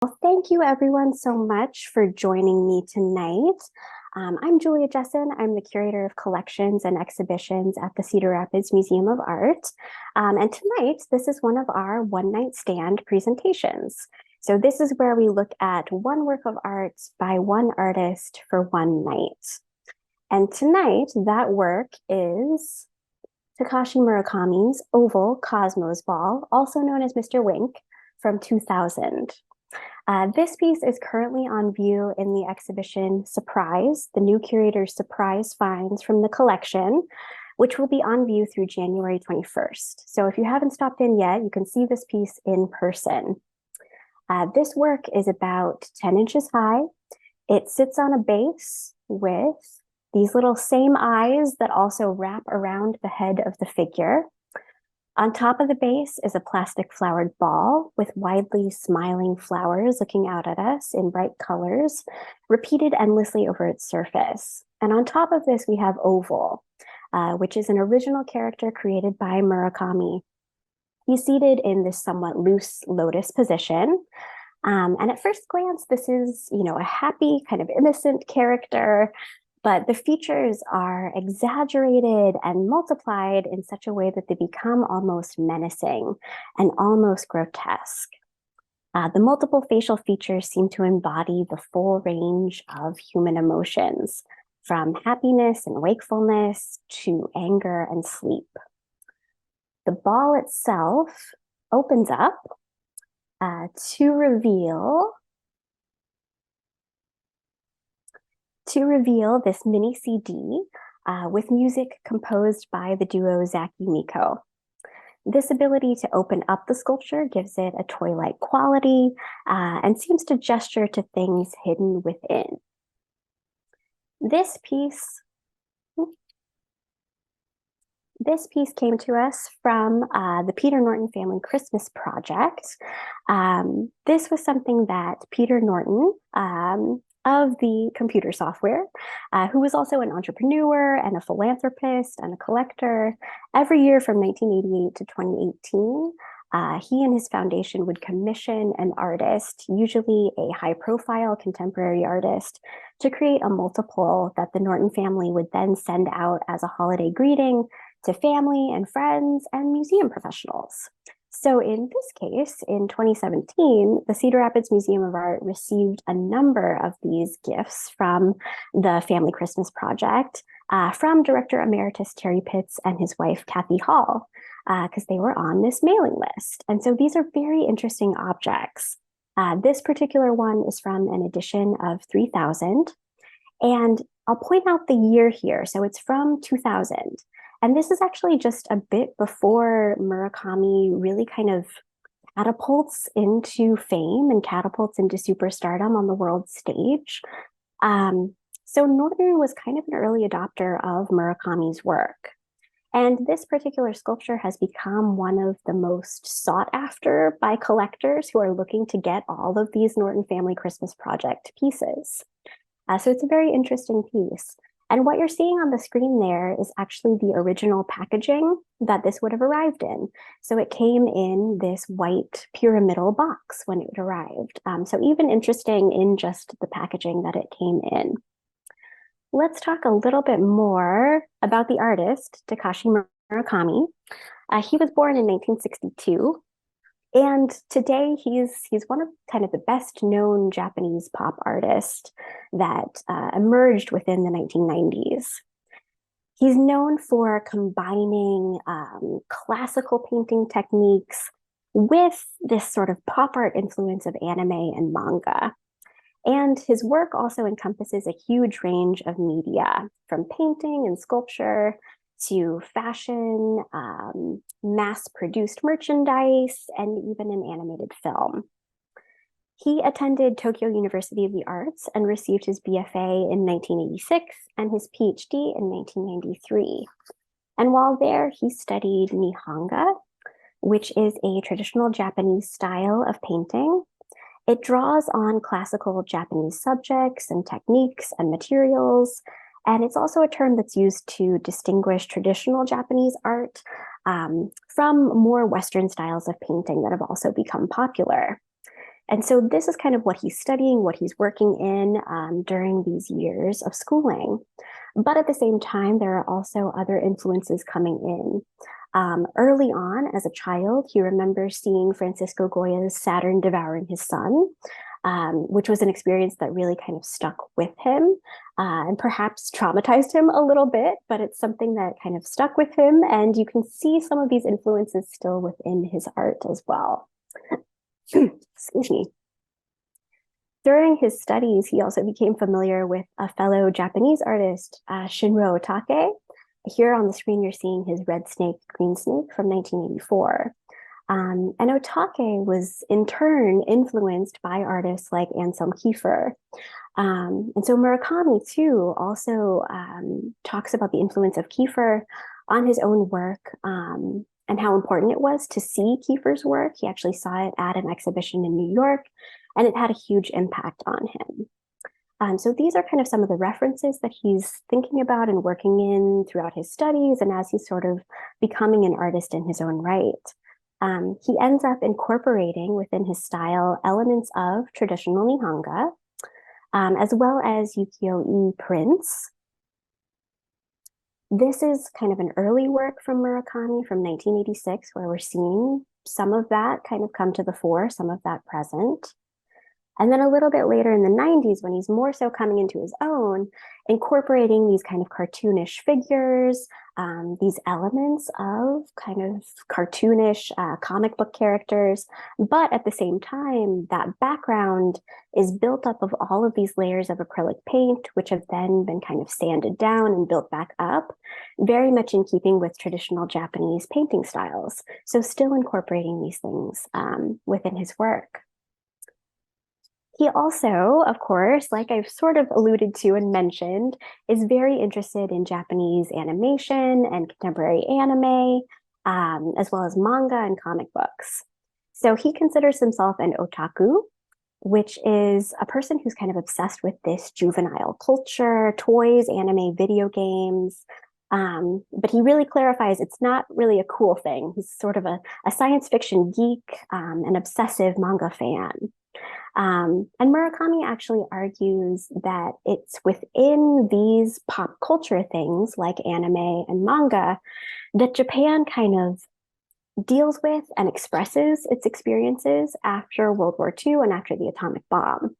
Well, thank you everyone so much for joining me tonight. I'm Julia Jessen. I'm the Curator of Collections and Exhibitions at the Cedar Rapids Museum of Art. And tonight, this is one of our one night stand presentations. So this is where we look at one work of art by one artist for one night. And tonight, that work is Takashi Murakami's Oval Cosmos Ball, also known as Mr. Wink, from 2000. This piece is currently on view in the exhibition Surprise, the new curator's surprise finds from the collection, which will be on view through January 21st. So if you haven't stopped in yet, you can see this piece in person. This work is about 10 inches high. It sits on a base with these little same eyes that also wrap around the head of the figure. On top of the base is a plastic flowered ball with widely smiling flowers looking out at us in bright colors, repeated endlessly over its surface. And on top of this, we have Oval, which is an original character created by Murakami. He's seated in this somewhat loose lotus position. And at first glance, this is, a happy, kind of innocent character, but the features are exaggerated and multiplied in such a way that they become almost menacing and almost grotesque. The multiple facial features seem to embody the full range of human emotions, from happiness and wakefulness to anger and sleep. The ball itself opens up to reveal this mini CD with music composed by the duo Zaki Miko. This ability to open up the sculpture gives it a toy-like quality and seems to gesture to things hidden within. This piece came to us from the Peter Norton Family Christmas Project. This was something that Peter Norton, of the computer software, who was also an entrepreneur and a philanthropist and a collector. Every year from 1988 to 2018, he and his foundation would commission an artist, usually a high-profile contemporary artist, to create a multiple that the Norton family would then send out as a holiday greeting to family and friends and museum professionals. So in this case, in 2017, the Cedar Rapids Museum of Art received a number of these gifts from the Family Christmas Project from Director Emeritus Terry Pitts and his wife, Kathy Hall, because they were on this mailing list. And so these are very interesting objects. This particular one is from an edition of 3000. And I'll point out the year here. So it's from 2000. And this is actually just a bit before Murakami really kind of catapults into fame and catapults into superstardom on the world stage. So Norton was kind of an early adopter of Murakami's work. And this particular sculpture has become one of the most sought after by collectors who are looking to get all of these Norton Family Christmas Project pieces. So it's a very interesting piece. And what you're seeing on the screen there is actually the original packaging that this would have arrived in. So it came in this white pyramidal box when it arrived. So even interesting in just the packaging that it came in. Let's talk a little bit more about the artist, Takashi Murakami. He was born in 1962. And today he's one of kind of the best known Japanese pop artists that emerged within the 1990s. He's known for combining classical painting techniques with this sort of pop art influence of anime and manga. And his work also encompasses a huge range of media, from painting and sculpture to fashion, mass-produced merchandise, and even an animated film. He attended Tokyo University of the Arts and received his BFA in 1986 and his PhD in 1993. And while there, he studied Nihonga, which is a traditional Japanese style of painting. It draws on classical Japanese subjects and techniques and materials, and it's also a term that's used to distinguish traditional Japanese art from more Western styles of painting that have also become popular. And so this is kind of what he's studying, what he's working in during these years of schooling. But at the same time, there are also other influences coming in. Early on, as a child, he remembers seeing Francisco Goya's Saturn devouring his sun, which was an experience that really kind of stuck with him and perhaps traumatized him a little bit, but it's something that kind of stuck with him. And you can see some of these influences still within his art as well. Excuse me. During his studies, he also became familiar with a fellow Japanese artist, Shinro Otake. Here on the screen, you're seeing his Red Snake, Green Snake from 1984. And Otake was in turn influenced by artists like Anselm Kiefer. And so Murakami, too, also talks about the influence of Kiefer on his own work and how important it was to see Kiefer's work. He actually saw it at an exhibition in New York, and it had a huge impact on him. So these are kind of some of the references that he's thinking about and working in throughout his studies and as he's sort of becoming an artist in his own right. He ends up incorporating within his style elements of traditional Nihonga, as well as ukiyo-e prints. This is kind of an early work from Murakami from 1986, where we're seeing some of that kind of come to the fore, some of that present. And then a little bit later in the 90s, when he's more so coming into his own, incorporating these kind of cartoonish figures, these elements of kind of cartoonish comic book characters. But at the same time, that background is built up of all of these layers of acrylic paint, which have then been kind of sanded down and built back up, very much in keeping with traditional Japanese painting styles. So still incorporating these things within his work. He also, of course, like I've sort of alluded to and mentioned, is very interested in Japanese animation and contemporary anime, as well as manga and comic books. So he considers himself an otaku, which is a person who's kind of obsessed with this juvenile culture, toys, anime, video games. But he really clarifies it's not really a cool thing. He's sort of a science fiction geek, an obsessive manga fan. And Murakami actually argues that it's within these pop culture things like anime and manga that Japan kind of deals with and expresses its experiences after World War II and after the atomic bomb.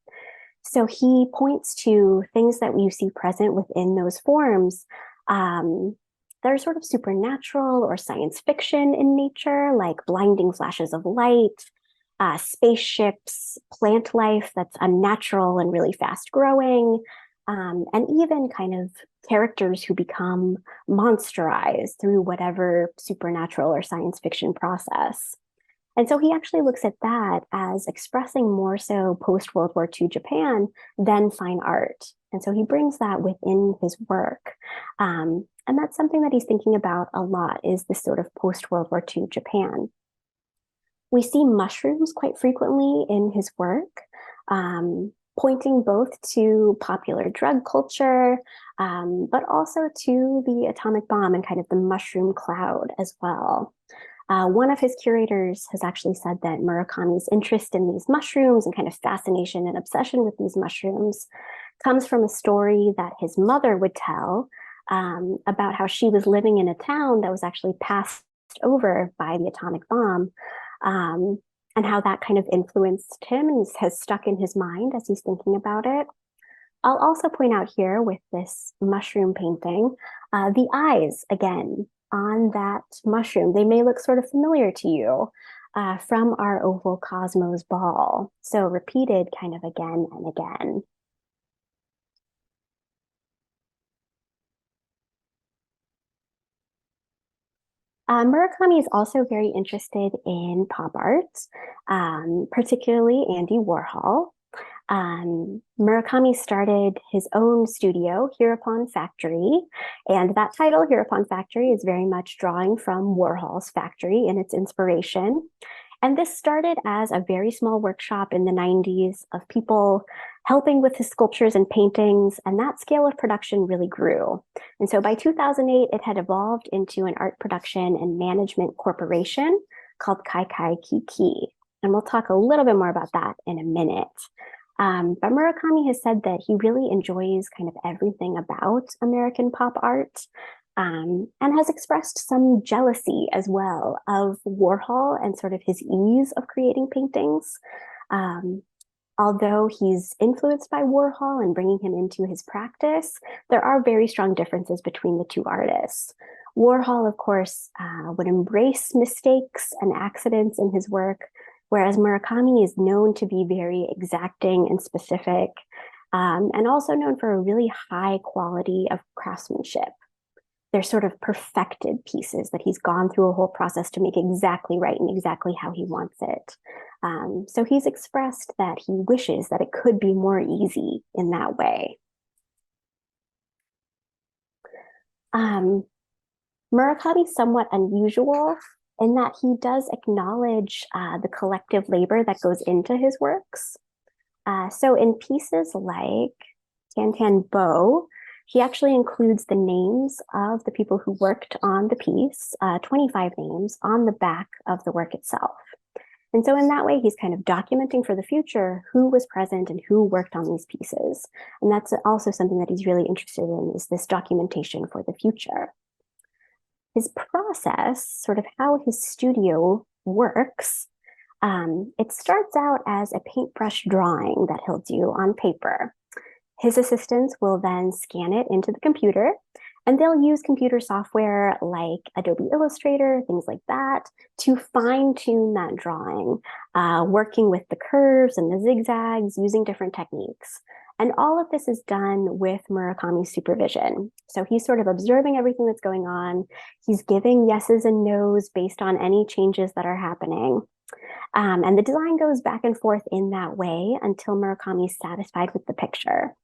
So he points to things that we see present within those forms that are sort of supernatural or science fiction in nature, like blinding flashes of light, spaceships, plant life that's unnatural and really fast growing, and even kind of characters who become monsterized through whatever supernatural or science fiction process. And so he actually looks at that as expressing more so post-World War II Japan than fine art. And so he brings that within his work. And that's something that he's thinking about a lot, is this sort of post-World War II Japan. We see mushrooms quite frequently in his work, pointing both to popular drug culture, but also to the atomic bomb and kind of the mushroom cloud as well. One of his curators has actually said that Murakami's interest in these mushrooms and kind of fascination and obsession with these mushrooms comes from a story that his mother would tell about how she was living in a town that was actually passed over by the atomic bomb. And how that kind of influenced him and has stuck in his mind as he's thinking about it. I'll also point out here with this mushroom painting, the eyes, again, on that mushroom. They may look sort of familiar to you from our Oval Cosmos ball. So repeated kind of again and again. Murakami is also very interested in pop art, particularly Andy Warhol. Murakami started his own studio, Hereupon Factory, and that title, Hereupon Factory, is very much drawing from Warhol's factory in its inspiration. And this started as a very small workshop in the 90s of people helping with his sculptures and paintings, and that scale of production really grew. And so by 2008, it had evolved into an art production and management corporation called Kai Kai Kiki. And we'll talk a little bit more about that in a minute. But Murakami has said that he really enjoys kind of everything about American pop art, and has expressed some jealousy as well of Warhol and sort of his ease of creating paintings. Um, Although he's influenced by Warhol and bringing him into his practice, there are very strong differences between the two artists. Warhol, of course, would embrace mistakes and accidents in his work, whereas Murakami is known to be very exacting and specific, and also known for a really high quality of craftsmanship. They're sort of perfected pieces that he's gone through a whole process to make exactly right and exactly how he wants it. So he's expressed that he wishes that it could be more easy in that way. Murakami's somewhat unusual in that he does acknowledge the collective labor that goes into his works. So in pieces like Tan Tan Bo, he actually includes the names of the people who worked on the piece, 25 names, on the back of the work itself. And so in that way, he's kind of documenting for the future who was present and who worked on these pieces. And that's also something that he's really interested in, is this documentation for the future. His process, sort of how his studio works, it starts out as a paintbrush drawing that he'll do on paper. His assistants will then scan it into the computer, and they'll use computer software like Adobe Illustrator, things like that, to fine tune that drawing, working with the curves and the zigzags, using different techniques. And all of this is done with Murakami's supervision. So he's sort of observing everything that's going on. He's giving yeses and nos based on any changes that are happening. And the design goes back and forth in that way until Murakami is satisfied with the picture.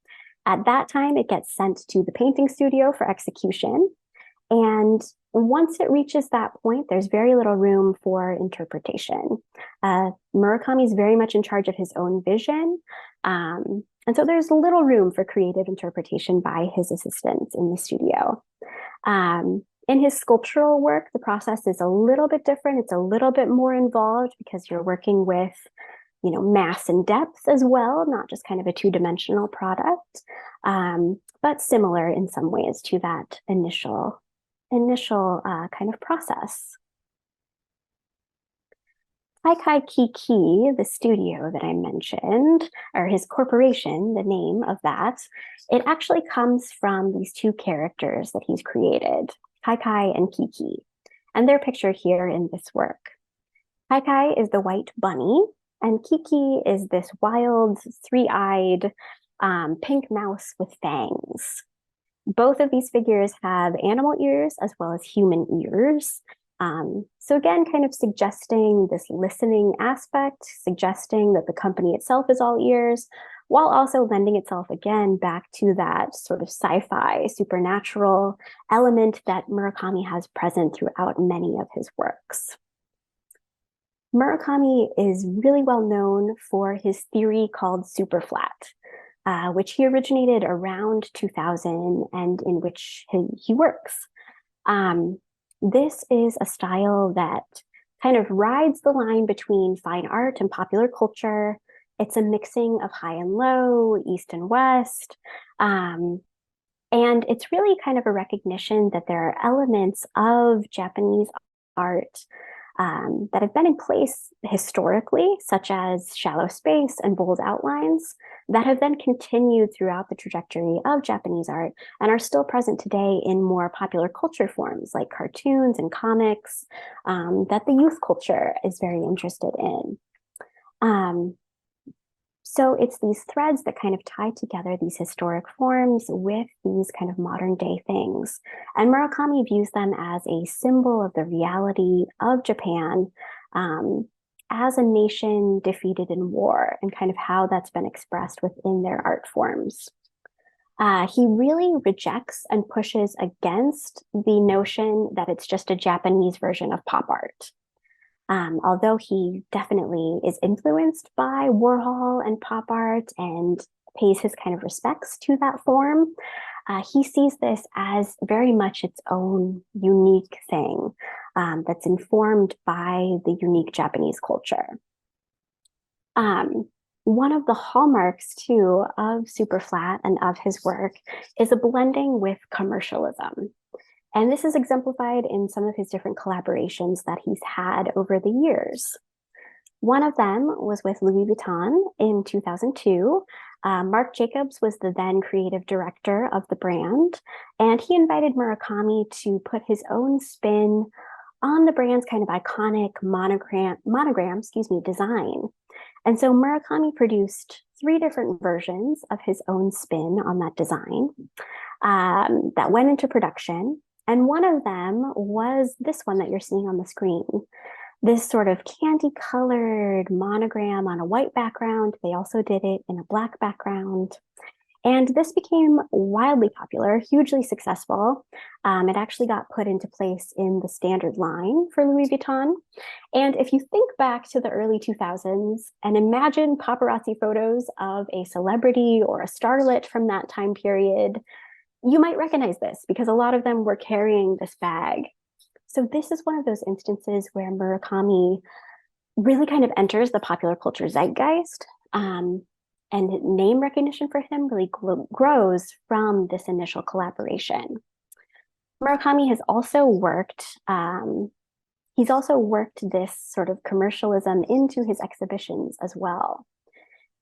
At that time, it gets sent to the painting studio for execution. And once it reaches that point, there's very little room for interpretation. Murakami is very much in charge of his own vision. And so there's little room for creative interpretation by his assistants in the studio. In his sculptural work, the process is a little bit different. It's a little bit more involved because you're working with, mass and depth as well, not just kind of a two-dimensional product, but similar in some ways to that initial kind of process. Taikai Kiki, the studio that I mentioned, or his corporation, the name of that, it actually comes from these two characters that he's created, Taikai and Kiki, and they're pictured here in this work. Taikai is the white bunny, and Kiki is this wild, three-eyed pink mouse with fangs. Both of these figures have animal ears as well as human ears. So again, kind of suggesting this listening aspect, suggesting that the company itself is all ears, while also lending itself again back to that sort of sci-fi, supernatural element that Murakami has present throughout many of his works. Murakami is really well known for his theory called superflat, which he originated around 2000 and in which he works. This is a style that kind of rides the line between fine art and popular culture. It's a mixing of high and low, east and west. And it's really kind of a recognition that there are elements of Japanese art that have been in place historically, such as shallow space and bold outlines, that have then continued throughout the trajectory of Japanese art and are still present today in more popular culture forms like cartoons and comics that the youth culture is very interested in. So it's these threads that kind of tie together these historic forms with these kind of modern day things. And Murakami views them as a symbol of the reality of Japan as a nation defeated in war, and kind of how that's been expressed within their art forms. He really rejects and pushes against the notion that it's just a Japanese version of pop art. Although he definitely is influenced by Warhol and pop art and pays his kind of respects to that form, he sees this as very much its own unique thing that's informed by the unique Japanese culture. Um, One of the hallmarks, too, of Superflat and of his work is a blending with commercialism. And this is exemplified in some of his different collaborations that he's had over the years. One of them was with Louis Vuitton in 2002. Marc Jacobs was the then creative director of the brand, and he invited Murakami to put his own spin on the brand's kind of iconic monogram, design. And so Murakami produced three different versions of his own spin on that design that went into production. And one of them was this one that you're seeing on the screen, this sort of candy colored monogram on a white background. They also did it in a black background. And this became wildly popular, hugely successful. It actually got put into place in the standard line for Louis Vuitton. And if you think back to the early 2000s and imagine paparazzi photos of a celebrity or a starlet from that time period, you might recognize this because a lot of them were carrying this bag. So this is one of those instances where Murakami really kind of enters the popular culture zeitgeist. And name recognition for him really grows from this initial collaboration. Murakami has also he's also worked this sort of commercialism into his exhibitions as well.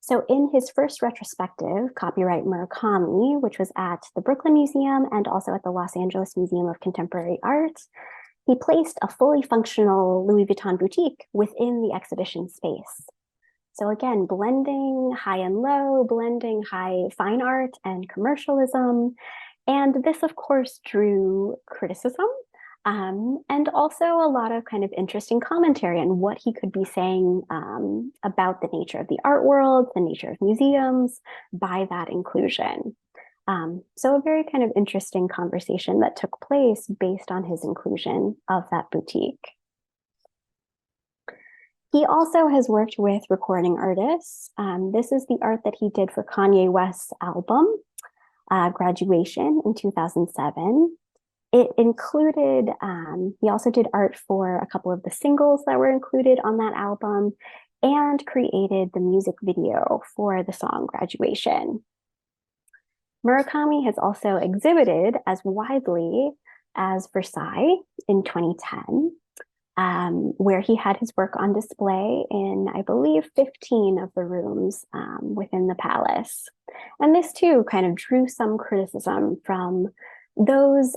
So in his first retrospective, Copyright Murakami, which was at the Brooklyn Museum and also at the Los Angeles Museum of Contemporary Art, he placed a fully functional Louis Vuitton boutique within the exhibition space. So again, blending high and low, blending high fine art and commercialism. And this, of course, drew criticism and also a lot of kind of interesting commentary on what he could be saying about the nature of the art world, the nature of museums by that inclusion. So a very kind of interesting conversation that took place based on his inclusion of that boutique. He also has worked with recording artists. This is the art that he did for Kanye West's album, Graduation, in 2007. It included, he also did art for a couple of the singles that were included on that album and created the music video for the song Graduation. Murakami has also exhibited as widely as Versailles in 2010. Where he had his work on display in, I believe, 15 of the rooms within the palace. And this too kind of drew some criticism from those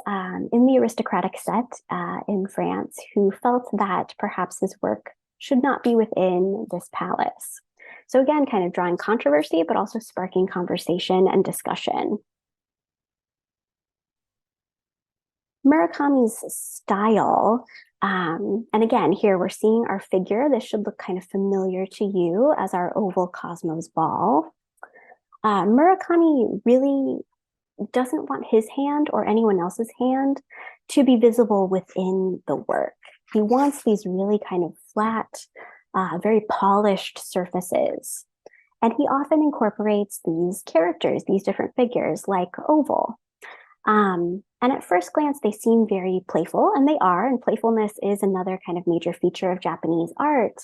in the aristocratic set in France who felt that perhaps his work should not be within this palace. So again, kind of drawing controversy, but also sparking conversation and discussion. Murakami's style, and again, here we're seeing our figure. This should look kind of familiar to you as our oval Cosmos ball. Murakami really doesn't want his hand or anyone else's hand to be visible within the work. He wants these really kind of flat, very polished surfaces. And he often incorporates these characters, these different figures like oval. And at first glance, they seem very playful, and they are, and playfulness is another kind of major feature of Japanese art.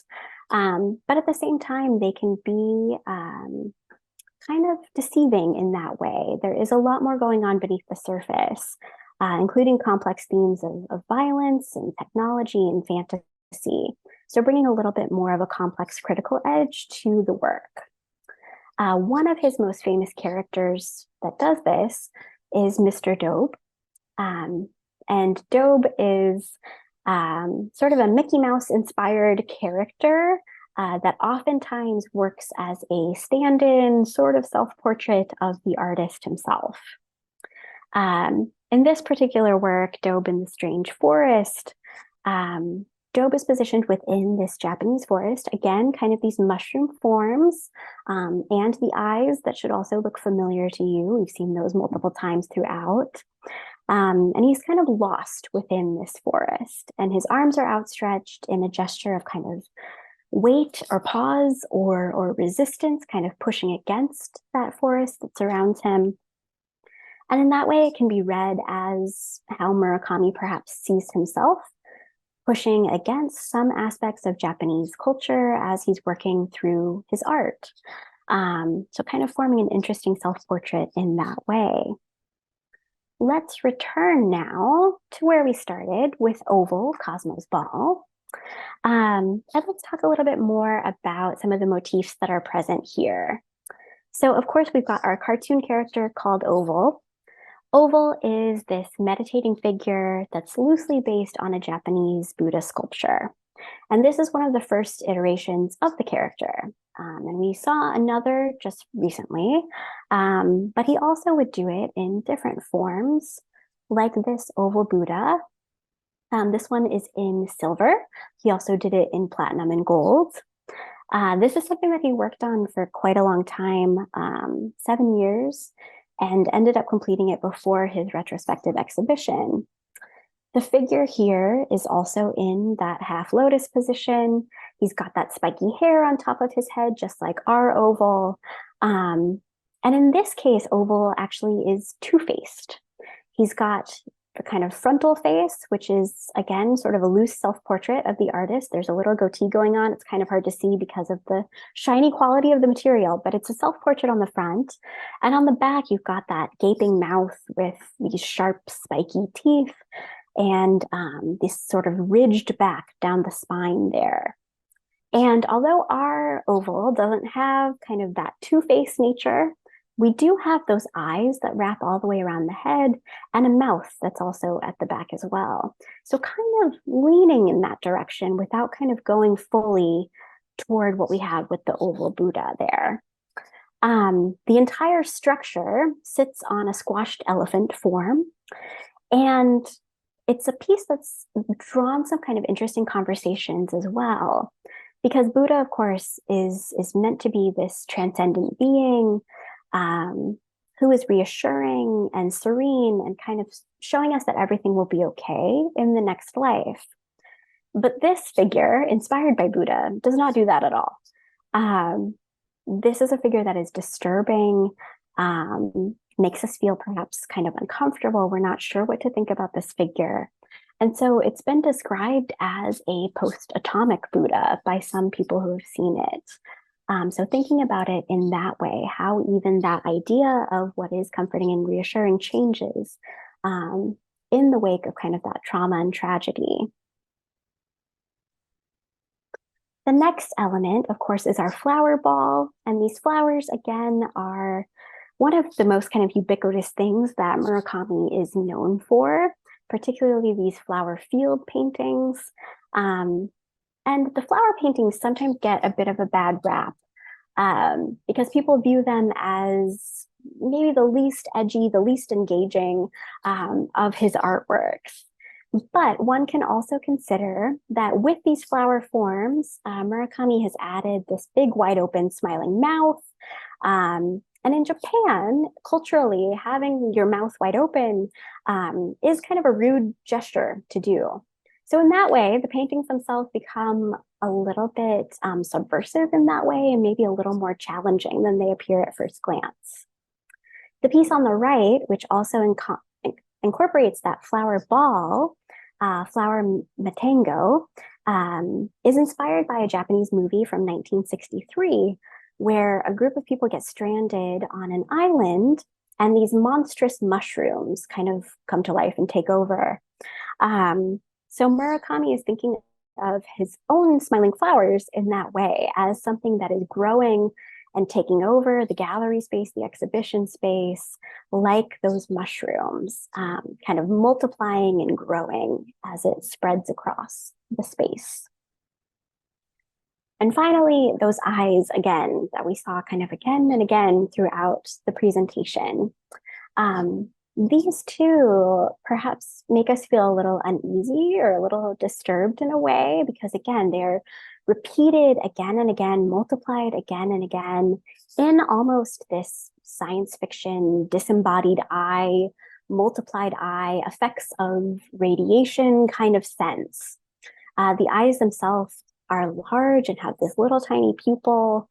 But at the same time, they can be kind of deceiving in that way. There is a lot more going on beneath the surface, including complex themes of violence and technology and fantasy. So bringing a little bit more of a complex critical edge to the work. One of his most famous characters that does this is Mr. Daube. And Daube is sort of a Mickey Mouse inspired character that oftentimes works as a stand-in sort of self-portrait of the artist himself. In this particular work, Daube in the Strange Forest, Daube is positioned within this Japanese forest, again, kind of these mushroom forms, and the eyes that should also look familiar to you. We've seen those multiple times throughout. And he's kind of lost within this forest, and his arms are outstretched in a gesture of kind of weight or pause or resistance, kind of pushing against that forest that surrounds him. And in that way, it can be read as how Murakami perhaps sees himself pushing against some aspects of Japanese culture as he's working through his art. So kind of forming an interesting self-portrait in that way. Let's return now to where we started with Oval, Cosmo's Ball. And let's talk a little bit more about some of the motifs that are present here. So, of course, we've got our cartoon character called Oval. Oval is this meditating figure that's loosely based on a Japanese Buddha sculpture. And this is one of the first iterations of the character. And we saw another just recently, but he also would do it in different forms, like this oval Buddha. This one is in silver. He also did it in platinum and gold. This is something that he worked on for quite a long time, 7 years, and ended up completing it before his retrospective exhibition. The figure here is also in that half lotus position. He's got that spiky hair on top of his head, just like our oval. And in this case, Oval actually is two-faced. He's got the kind of frontal face, which is, again, sort of a loose self-portrait of the artist. There's a little goatee going on. It's kind of hard to see because of the shiny quality of the material, but it's a self-portrait on the front. And on the back, you've got that gaping mouth with these sharp, spiky teeth and this sort of ridged back down the spine there. And although our oval doesn't have kind of that two-faced nature, we do have those eyes that wrap all the way around the head and a mouth that's also at the back as well. So kind of leaning in that direction without kind of going fully toward what we have with the oval Buddha there. The entire structure sits on a squashed elephant form, and it's a piece that's drawn some kind of interesting conversations as well. Because Buddha, of course, is meant to be this transcendent being who is reassuring and serene and kind of showing us that everything will be okay in the next life. But this figure, inspired by Buddha, does not do that at all. This is a figure that is disturbing, makes us feel perhaps kind of uncomfortable. We're not sure what to think about this figure. And so it's been described as a post-atomic Buddha by some people who have seen it. So thinking about it in that way, how even that idea of what is comforting and reassuring changes in the wake of kind of that trauma and tragedy. The next element, of course, is our flower ball. And these flowers, again, are one of the most kind of ubiquitous things that Murakami is known for, particularly these flower field paintings. And the flower paintings sometimes get a bit of a bad rap because people view them as maybe the least edgy, the least engaging of his artworks. But one can also consider that with these flower forms, Murakami has added this big, wide open, smiling mouth. And in Japan, culturally, having your mouth wide open is kind of a rude gesture to do. So in that way, the paintings themselves become a little bit subversive in that way and maybe a little more challenging than they appear at first glance. The piece on the right, which also incorporates that flower ball, Flower Matango, is inspired by a Japanese movie from 1963, where a group of people get stranded on an island and these monstrous mushrooms kind of come to life and take over. So Murakami is thinking of his own smiling flowers in that way as something that is growing and taking over the gallery space, the exhibition space, like those mushrooms, kind of multiplying and growing as it spreads across the space. And finally, those eyes, again, that we saw kind of again and again throughout the presentation. These two perhaps make us feel a little uneasy or a little disturbed in a way, because again, they're repeated again and again, multiplied again and again in almost this science fiction, disembodied eye, multiplied eye, effects of radiation kind of sense. The eyes themselves are large and have this little tiny pupil.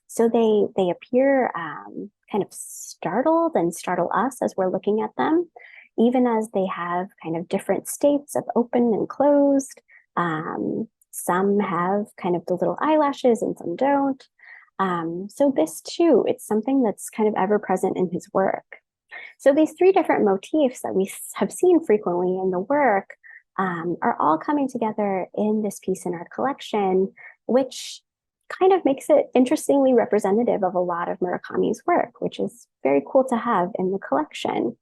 So they appear kind of startled and startle us as we're looking at them. even as they have kind of different states of open and closed. Some have kind of the little eyelashes and some don't. So this too, it's something that's kind of ever present in his work. So these three different motifs that we have seen frequently in the work are all coming together in this piece in our collection, which kind of makes it interestingly representative of a lot of Murakami's work, which is very cool to have in the collection.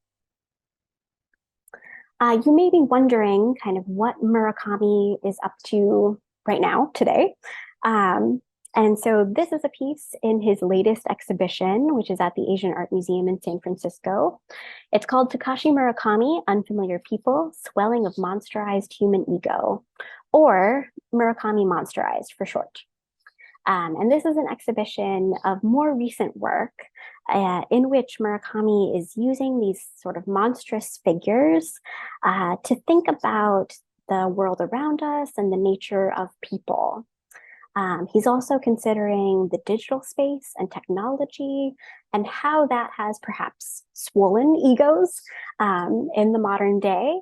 You may be wondering kind of what Murakami is up to right now, today. And so this is a piece in his latest exhibition, which is at the Asian Art Museum in San Francisco. It's called Takashi Murakami, Unfamiliar People, Swelling of Monsterized Human Ego, or Murakami Monsterized for short. And this is an exhibition of more recent work in which Murakami is using these sort of monstrous figures to think about the world around us and the nature of people. He's also considering the digital space and technology and how that has perhaps swollen egos in the modern day.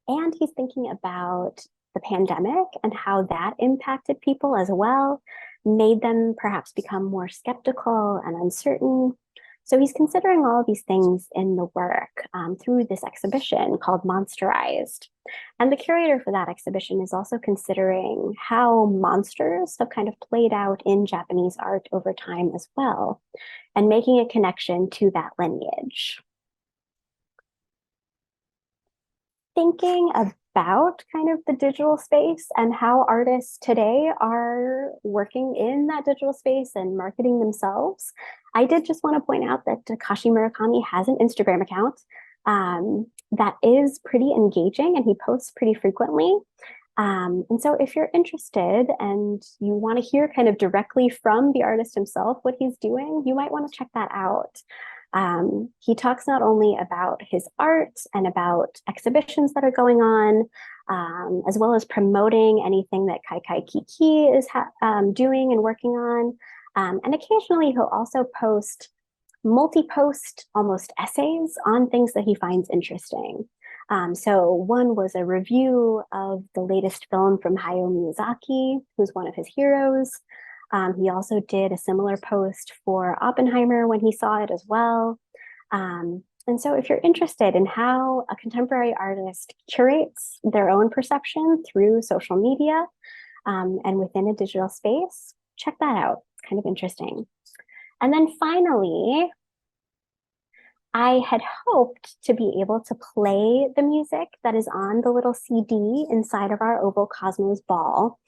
And he's thinking about the pandemic and how that impacted people as well, made them perhaps become more skeptical and uncertain. So he's considering all of these things in the work through this exhibition called Monsterized. And the curator for that exhibition is also considering how monsters have kind of played out in Japanese art over time as well, and making a connection to that lineage. Thinking about kind of the digital space and how artists today are working in that digital space and marketing themselves, I did just want to point out that Takashi Murakami has an Instagram account that is pretty engaging and he posts pretty frequently. And so if you're interested and you want to hear kind of directly from the artist himself what he's doing, you might want to check that out. He talks not only about his art and about exhibitions that are going on, as well as promoting anything that Kai Kai Kiki is doing and working on. And occasionally he'll also post multi-post almost essays on things that he finds interesting. So one was a review of the latest film from Hayao Miyazaki, who's one of his heroes. He also did a similar post for Oppenheimer when he saw it as well. And so if you're interested in how a contemporary artist curates their own perception through social media and within a digital space, check that out. It's kind of interesting. And then finally, I had hoped to be able to play the music that is on the little CD inside of our Oval Cosmos ball.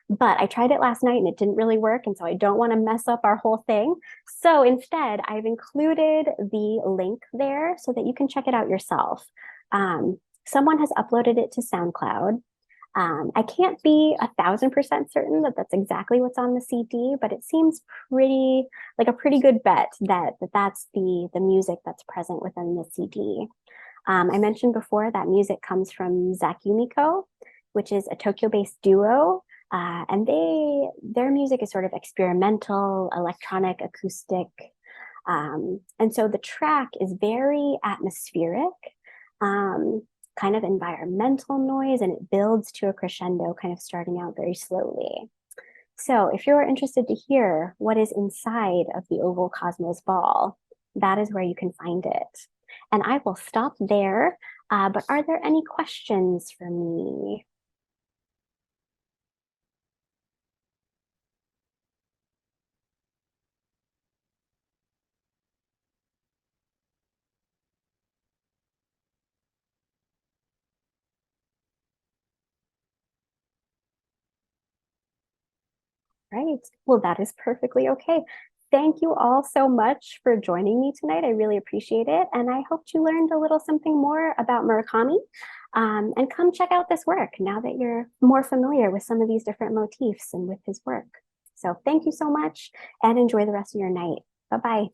But I tried it last night and it didn't really work. And so I don't want to mess up our whole thing. So instead, I've included the link there so that you can check it out yourself. Someone has uploaded it to SoundCloud. I can't be 1,000% certain that that's exactly what's on the CD, but it seems pretty like a pretty good bet that that's the music that's present within the CD. I mentioned before that music comes from Zach Yumiko, which is a Tokyo-based duo, and their music is sort of experimental, electronic, acoustic, and so the track is very atmospheric. Kind of environmental noise, and it builds to a crescendo, kind of starting out very slowly. So if you're interested to hear what is inside of the Oval Cosmos ball, that is where you can find it. And I will stop there, but are there any questions for me? Right. Well, that is perfectly okay. Thank you all so much for joining me tonight. I really appreciate it. And I hope you learned a little something more about Murakami. And come check out this work now that you're more familiar with some of these different motifs and with his work. So thank you so much and enjoy the rest of your night. Bye-bye.